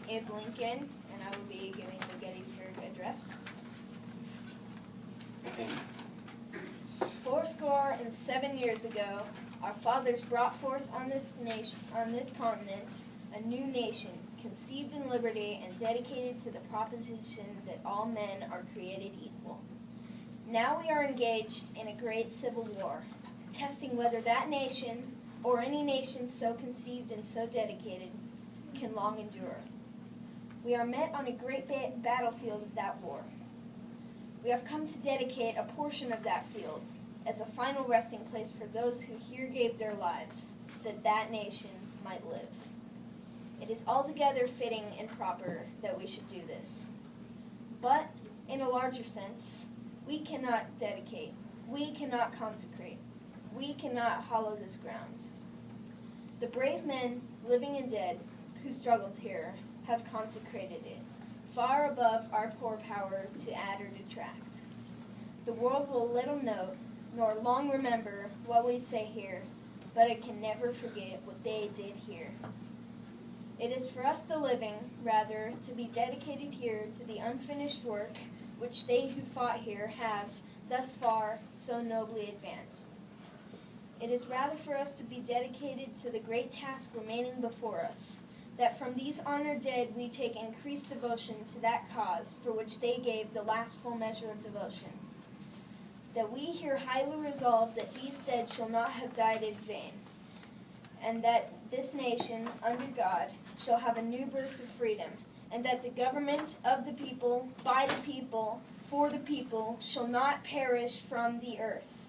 Abe Lincoln, and I will be giving the Gettysburg Address. 407 years ago, our fathers brought forth on this continent a new nation, conceived in liberty and dedicated to the proposition that all men are created equal. Now we are engaged in a great civil war, testing whether that nation, or any nation so conceived and so dedicated, can long endure. We are met on a great battlefield of that war. We have come to dedicate a portion of that field as a final resting place for those who here gave their lives, that that nation might live. It is altogether fitting and proper that we should do this. But, in a larger sense, we cannot dedicate, we cannot consecrate, we cannot hollow this ground. The brave men, living and dead, who struggled here, have consecrated it, far above our poor power to add or detract. The world will little note, nor long remember what we say here, but it can never forget what they did here. It is for us the living, rather, to be dedicated here to the unfinished work which they who fought here have, thus far, so nobly advanced. It is rather for us to be dedicated to the great task remaining before us, that from these honored dead we take increased devotion to that cause for which they gave the last full measure of devotion. That we here highly resolve that these dead shall not have died in vain, and that this nation, under God, shall have a new birth of freedom, and that the government of the people, by the people, for the people, shall not perish from the earth.